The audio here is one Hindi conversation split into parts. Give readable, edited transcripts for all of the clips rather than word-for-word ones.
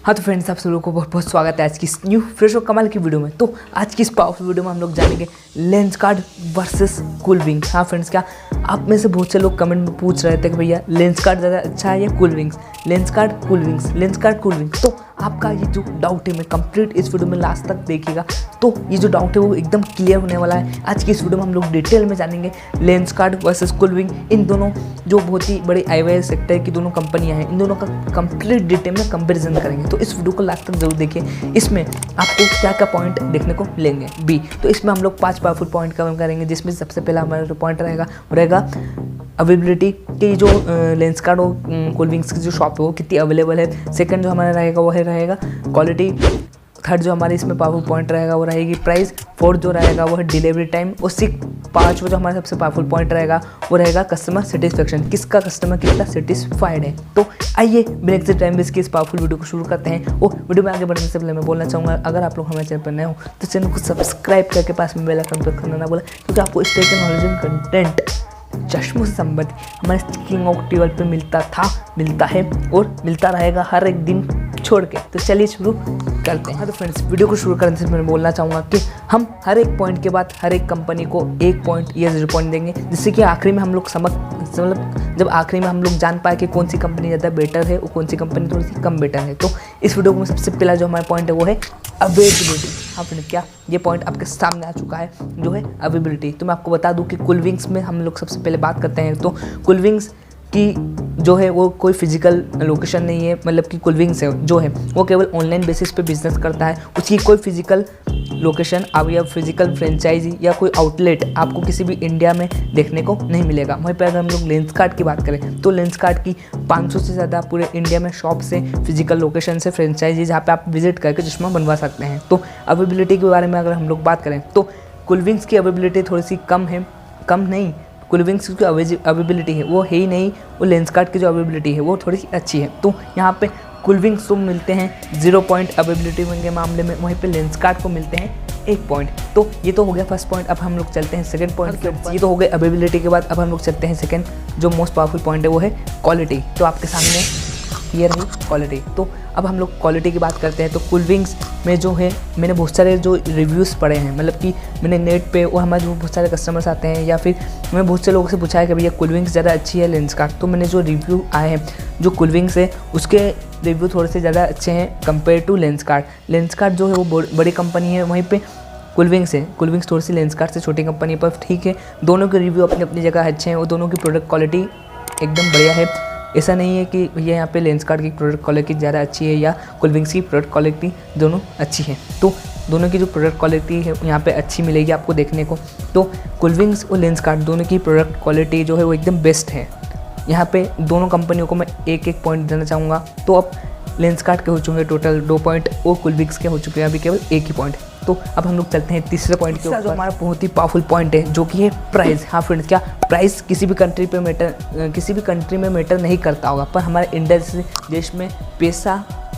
हाँ तो फ्रेंड्स, आप सब लोगों को बहुत बहुत स्वागत है आज की इस न्यू फ्रेश और कमाल की वीडियो में। तो आज की इस पावरफुल वीडियो में हम लोग जानेंगे लेंसकार्ट वर्सेस कूलविंग्स। हाँ फ्रेंड्स, क्या आप में से बहुत से लोग कमेंट में पूछ रहे थे कि भैया लेंसकार्ट ज़्यादा अच्छा है या कूलविंग्स, लेंसकार्ट कूलविंग्स, लेंसकार्ट कूलविंग्स। तो आपका ये जो डाउट है मैं कंप्लीट इस वीडियो में लास्ट तक देखिएगा, तो ये जो डाउट है वो एकदम क्लियर होने वाला है। आज की इस वीडियो में हम लोग डिटेल में जानेंगे लेंसकार्ट वर्सेस कूलविंग, इन दोनों जो बहुत ही बड़ी आईवाई सेक्टर की दोनों कंपनियां हैं, इन दोनों का कंप्लीट डिटेल में कंपैरिजन करेंगे। तो इस वीडियो को लास्ट तक जरूर देखिए, इसमें आपको क्या क्या पॉइंट देखने को मिलेंगे। बी, तो इसमें हम लोग 5 पावरफुल पॉइंट कवर करेंगे, जिसमें सबसे पहला हमारा जो पॉइंट रहेगा वो रहेगा अवेलेबिलिटी की, जो लेंसकार्ट और कूलविंग्स की जो शॉप है वो कितनी अवेलेबल है। सेकंड जो हमारा रहेगा वो रहेगा क्वालिटी। थर्ड जो हमारे इसमें पावरफुल पॉइंट रहेगा वो रहेगी प्राइस। फोर्थ जो रहेगा वो है डिलीवरी टाइम। और पाँचवा जो हमारा सबसे पावरफुल पॉइंट रहेगा वो रहेगा कस्टमर सेटिस्फेक्शन, किसका कस्टमर कितना सेटिस्फाइड है। तो आइए बिना किसी टाइम वेस्ट के इस पावरफुल वीडियो को शुरू करते हैं। और वीडियो में आगे बढ़ने से पहले मैं बोलना चाहूँगा, अगर आप लोग हमारे चैनल पर नए हो तो चैनल को सब्सक्राइब करके पास में बेल आइकन प्रेस करना ना बोला, क्योंकि आपको इस तरह के नॉलेज कंटेंट चश्मों से संबंधित हमारे किंग ऑफ टेबल पे मिलता था, मिलता है और मिलता रहेगा हर एक दिन छोड़ के। तो चलिए शुरू करते हैं। हाँ तो फ्रेंड्स, वीडियो को शुरू करने से मैं बोलना चाहूँगा कि हम हर एक पॉइंट के बाद हर एक कंपनी को 1 पॉइंट या 0 पॉइंट देंगे, जिससे कि आखिरी में हम लोग जब आखिरी में हम लोग जान पाए कि कौन सी कंपनी ज़्यादा बेटर है और कौन सी कंपनी थोड़ी सी कम बेटर है। तो इस वीडियो में सबसे पहला जो हमारा पॉइंट है वो है अवेलेबिलिटी। हाँ फ्रेंड, क्या ये पॉइंट आपके सामने आ चुका है जो है अवेलेबिलिटी। तो मैं आपको बता दूं कि कूलविंग्स में हम लोग सबसे पहले बात करते हैं। तो कूलविंग्स की जो है वो कोई फिजिकल लोकेशन नहीं है, मतलब कि कूलविंग्स है जो है वो केवल ऑनलाइन बेसिस पे बिजनेस करता है। उसकी कोई फिजिकल लोकेशन अब या फिजिकल फ्रेंचाइजी या कोई आउटलेट आपको किसी भी इंडिया में देखने को नहीं मिलेगा। वहीं पर अगर हम लोग लेंसकार्ट की बात करें तो लेंसकार्ट की 500 से ज़्यादा पूरे इंडिया में शॉप से, फिजिकल लोकेशन से, फ्रेंचाइजी जहाँ पे आप विजिट करके चश्मा बनवा सकते हैं। तो अवेलेबिलिटी के बारे में अगर हम लोग बात करें तो कूलविंग्स की अवेलेबिलिटी थोड़ी सी कम है, कम नहीं, कूलविंग्स की अवेलेबिलिटी है वो है ही नहीं, वो लेंसकार्ट की जो अवेलेबिलिटी है वो थोड़ी सी अच्छी है। तो यहाँ पे कूलविंग्स को मिलते हैं 0 पॉइंट अवेलेबिलिटी के मामले में, वहीं पे लेंसकार्ट को मिलते हैं 1 पॉइंट। तो ये तो हो गया फर्स्ट पॉइंट। अब हम लोग चलते हैं सेकंड पॉइंट के ऊपर। ये तो हो गए अवेलेबिलिटी के बाद, अब हम लोग चलते हैं सेकंड जो मोस्ट पावरफुल पॉइंट है वो है क्वालिटी। तो आपके सामने ये रही क्वालिटी। तो अब हम लोग क्वालिटी की बात करते हैं। तो कूलविंग्स में जो है मैंने बहुत सारे जो रिव्यूज़ पढ़े हैं, मतलब कि मैंने नेट पे और हमारे जो बहुत सारे कस्टमर्स आते हैं या फिर मैं बहुत से लोगों से पूछा है कि भैया कूलविंग्स ज़्यादा अच्छी है लेंसकार्ट। तो मैंने जो रिव्यू आए हैं जो कूलविंग्स है उसके रिव्यू थोड़े से ज़्यादा अच्छे हैं कंपेयर टू लेंसकार्ट। लेंसकार्ट जो है वो बड़ी कंपनी है, वहीं पर कूलविंग्स है, कूलविंग्स थोड़ी सी लेंसकार्ट से छोटी कंपनी पर ठीक है। दोनों के रिव्यू अपनी अपनी जगह अच्छे हैं और दोनों की प्रोडक्ट क्वालिटी एकदम बढ़िया है। ऐसा नहीं है कि भैया यहाँ पे लेंसकार्ट की प्रोडक्ट क्वालिटी ज़्यादा अच्छी है या कूलविंग्स की प्रोडक्ट क्वालिटी दोनों अच्छी है। तो दोनों की जो प्रोडक्ट क्वालिटी है यहाँ पे अच्छी मिलेगी आपको देखने को। तो कूलविंग्स और लेंसकार्ट दोनों की प्रोडक्ट क्वालिटी जो है वो एकदम बेस्ट है। यहाँ पे दोनों कंपनियों को मैं 1-1 पॉइंट देना चाहूँगा। तो अब लेंसकार्ट के हो चुके टोटल 2 पॉइंट और कूलविंग्स के हो चुके हैं अभी केवल 1 ही पॉइंट। तो अब हम लोग चलते हैं तीसरे पॉइंट के ऊपर, जो हमारा बहुत ही पावरफुल पॉइंट है जो कि है प्राइस। हाँ फ्रेंड्स, क्या प्राइस किसी भी कंट्री में मैटर नहीं करता होगा, पर हमारे इंडिया जैसे देश में पैसा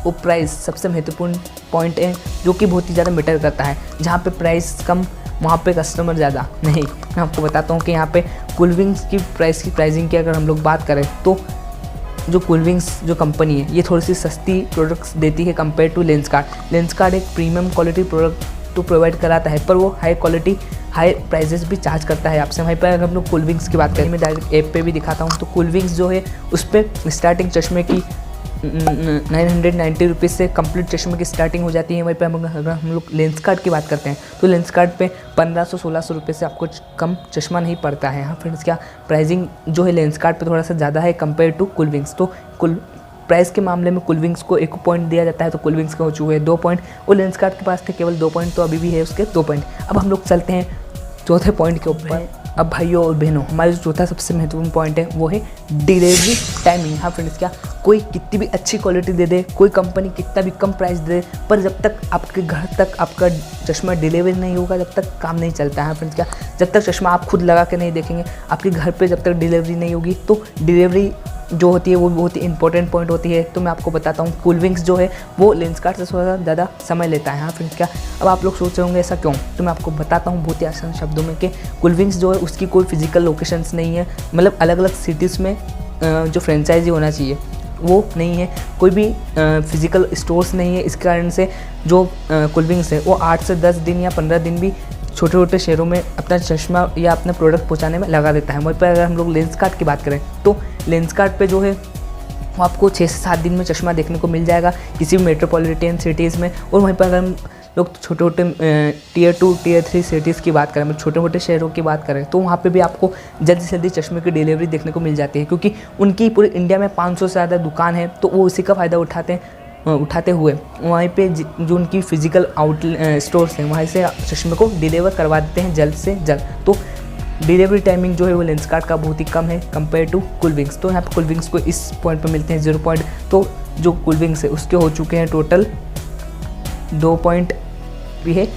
और प्राइस सबसे महत्वपूर्ण पॉइंट है जो कि बहुत ही ज़्यादा मैटर करता है। जहाँ पे प्राइस कम वहाँ पे कस्टमर ज़्यादा नहीं। मैं आपको बताता हूँ कि यहाँ पे कूलविंग्स की प्राइसिंग की अगर हम लोग बात करें तो जो कूलविंग्स जो कंपनी है ये थोड़ी सी सस्ती प्रोडक्ट्स देती है कंपेयर टू लेंसकार्ट। लेंसकार्ट एक प्रीमियम क्वालिटी प्रोडक्ट तो प्रोवाइड कराता है, पर वो हाई क्वालिटी हाई प्राइजेस भी चार्ज करता है आपसे। वहीं पर अगर हम लोग कूलविंग्स की बात करें, मैं डायरेक्ट ऐप पे भी दिखाता हूँ। तो कूलविंग्स जो है उस पर स्टार्टिंग चश्मे की 990 रुपीज़ से कंप्लीट चश्मे की स्टार्टिंग हो जाती है। वहीं पर अगर हम लोग लेंसकार्ट की बात करते हैं तो लेंसकार्ट पे 1500-1600 रुपये से आपको कम चश्मा नहीं पड़ता है। हाँ फ्रेंड्स, क्या प्राइसिंग जो है लेंसकार्ट पे थोड़ा सा ज़्यादा है कंपेयर टू कूलविंग्स। तो प्राइस के मामले में कूलविंग्स को 1 पॉइंट दिया जाता है, तो कूलविंग्स के हो चुके हैं 2 पॉइंट और लेंसकार्ट के पास थे केवल 2 पॉइंट, तो अभी भी है उसके 2 पॉइंट। अब हम लोग चलते हैं चौथे पॉइंट के ऊपर। अब भाइयों और बहनों, हमारा जो चौथा सबसे महत्वपूर्ण पॉइंट है वो है डिलीवरी टाइमिंग। हाँ फ्रेंड्स, क्या कोई कितनी भी अच्छी क्वालिटी दे दे, कोई कंपनी कितना भी कम प्राइस दे दे, पर जब तक आपके घर तक आपका चश्मा डिलीवरी नहीं होगा तब तक काम नहीं चलता है। फ्रेंड्स, क्या जब तक चश्मा आप खुद लगा के नहीं देखेंगे, आपके घर पे जब तक डिलीवरी नहीं होगी, तो डिलीवरी जो होती है वो बहुत ही इंपॉर्टेंट पॉइंट होती है। तो मैं आपको बताता हूँ कूलविंग्स जो है वो लेंसकार्ट से थोड़ा ज़्यादा समय लेता है। हाँ फ्रेंड्स, क्या अब आप लोग सोच रहे होंगे ऐसा क्यों, तो मैं आपको बताता हूँ बहुत ही आसान शब्दों में कि कूलविंग्स जो है उसकी कोई फिजिकल लोकेशंस नहीं है, मतलब अलग अलग सिटीज़ में जो फ्रेंचाइजी होना चाहिए वो नहीं है, कोई भी फिजिकल स्टोर्स नहीं है। इस कारण से जो कूलविंग्स है वो 8 से 10 दिन या 15 दिन भी छोटे छोटे शहरों में अपना चश्मा या अपना प्रोडक्ट पहुंचाने में लगा देता है। वहीं पर अगर हम लोग लेंसकार्ट की बात करें तो लेंसकार्ट पे जो है वो आपको 6 से 7 दिन में चश्मा देखने को मिल जाएगा किसी भी मेट्रोपॉलिटन सिटीज़ में। और वहीं पर अगर हम लोग छोटे छोटे टियर 2 टियर 3 सिटीज़ की बात करें, मतलब छोटे छोटे शहरों की बात करें, तो वहाँ पे भी आपको जल्दी से जल्दी चश्मे की डिलीवरी देखने को मिल जाती है, क्योंकि उनकी पूरे इंडिया में 500 से ज़्यादा दुकान है। तो वो उसी का फ़ायदा उठाते हुए वहीं पे जो उनकी फिजिकल स्टोर्स हैं वहीं से चश्मे को डिलीवर करवा देते हैं जल्द से जल्द। तो डिलीवरी टाइमिंग जो है वो लेंसकार्ट का बहुत ही कम है कंपेयर टू कूलविंग्स। तो यहाँ पे कूलविंग्स को इस पॉइंट पे मिलते हैं 0 पॉइंट। तो जो कूलविंग्स है उसके हो चुके हैं टोटल 2 पॉइंट भी है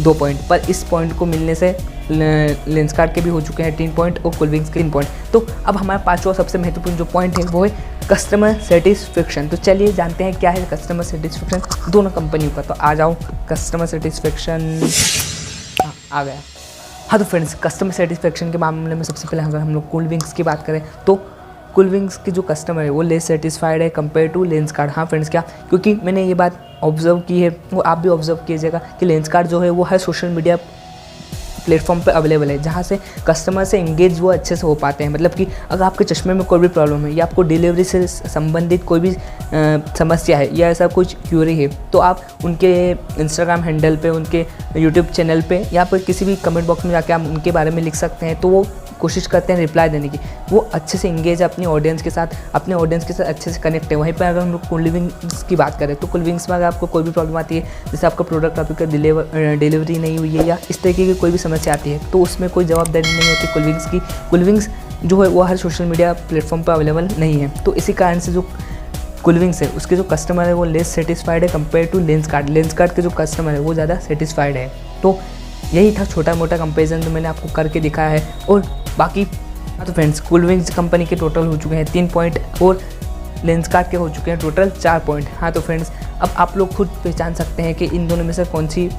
2 पॉइंट, पर इस पॉइंट को मिलने से लेंसकार्ट के भी हो चुके हैं 3 पॉइंट और कूलविंग्स के 3 पॉइंट। तो अब हमारा पांचवा सबसे महत्वपूर्ण जो पॉइंट है वो है कस्टमर सेटिस्फेक्शन। तो चलिए जानते हैं क्या है कस्टमर सेटिस्फेक्शन दोनों कंपनियों का। तो आ जाओ कस्टमर सेटिस्फेक्शन, आ गया। हाँ तो फ्रेंड्स, कस्टमर सेटिस्फेक्शन के मामले में सबसे पहले अगर हम लोग कूलविंग्स की बात करें तो कूलविंग्स के जो कस्टमर है वो लेस सेटिस्फाइड है कंपेयर टू लेंसकार्ट। हाँ फ्रेंड्स, क्या, क्योंकि मैंने ये बात ऑब्जर्व की है, वो आप भी ऑब्जर्व कीजिएगा कि लेंसकार्ट जो है वो हर सोशल मीडिया प्लेटफॉर्म पे अवेलेबल है, जहाँ से कस्टमर से इंगेज वो अच्छे से हो पाते हैं। मतलब कि अगर आपके चश्मे में कोई भी प्रॉब्लम है या आपको डिलीवरी से संबंधित कोई भी समस्या है या ऐसा कुछ क्यूरी है, तो आप उनके इंस्टाग्राम हैंडल पे, उनके यूट्यूब चैनल पे या फिर किसी भी कमेंट बॉक्स में जाके आप उनके बारे में लिख सकते हैं। तो वो कोशिश करते हैं रिप्लाई देने की, वो अच्छे से इंगेज है अपनी ऑडियंस के साथ, अच्छे से कनेक्ट है। वहीं पर अगर हम लोग कूलविंग्स की बात करें तो कूलविंग्स में अगर आपको कोई भी प्रॉब्लम आती है, जैसे आपका प्रोडक्ट आपका डिलीवरी नहीं हुई है या इस तरीके की कोई भी समस्या आती है, तो उसमें कोई जवाबदारी नहीं होती कूलविंग्स की। कूलविंग्स जो है वो हर सोशल मीडिया प्लेटफॉर्म पर अवेलेबल नहीं है। तो इसी कारण से जो कूलविंग्स है उसके जो कस्टमर है वो लेस सेटिस्फाइड है कंपेयर टू लेंसकार्ट। लेंसकार्ट के जो कस्टमर है वो ज़्यादा सेटिस्फाइड है। तो यही था छोटा मोटा कंपेरिजन जो मैंने आपको करके दिखाया है। और बाकी तो फ्रेंड्स, कूलविंग्स कंपनी के टोटल हो चुके हैं 3 पॉइंट और लेंसकार्ट के हो चुके हैं टोटल 4 पॉइंट। हाँ तो फ्रेंड्स, अब आप लोग खुद पहचान सकते हैं कि इन दोनों में से कौन सी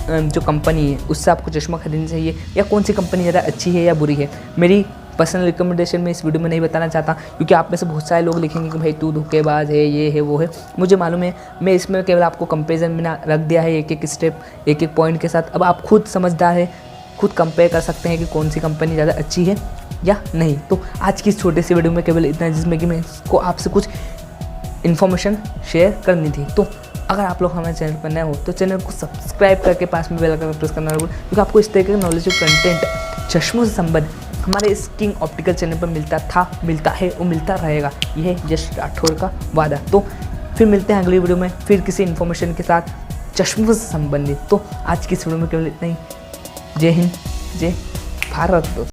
जो कंपनी है उससे आपको चश्मा खरीदना चाहिए या कौन सी कंपनी ज़्यादा अच्छी है या बुरी है। मेरी पर्सनल रिकमेंडेशन में इस वीडियो में नहीं बताना चाहता, क्योंकि आप में से बहुत सारे लोग लिखेंगे कि भाई तू धोखेबाज है, ये है वो है। मुझे मालूम है, मैं इसमें केवल आपको कंपेरिजन में रख दिया है एक एक स्टेप, एक एक पॉइंट के साथ। अब आप खुद समझदार है, खुद कंपेयर कर सकते हैं कि कौन सी कंपनी ज़्यादा अच्छी है या नहीं। तो आज की इस छोटे सी वीडियो में केवल इतना, जिसमें कि मैं इसको आपसे कुछ इन्फॉर्मेशन शेयर करनी थी। तो अगर आप लोग हमारे चैनल पर नए हो तो चैनल को सब्सक्राइब करके पास में बेल आइकन प्रेस करना होगा, क्योंकि आपको इस तरीके का नॉलेज कंटेंट चश्मों से संबंध हमारे इस किंग ऑप्टिकल चैनल पर मिलता था, मिलता है और मिलता रहेगा। यह है यश राठौर का वादा। तो फिर मिलते हैं अगली वीडियो में फिर किसी इन्फॉर्मेशन के साथ चश्मों से संबंधित। तो आज की इस वीडियो में केवल इतना ही। जय हिंद, जय भारत।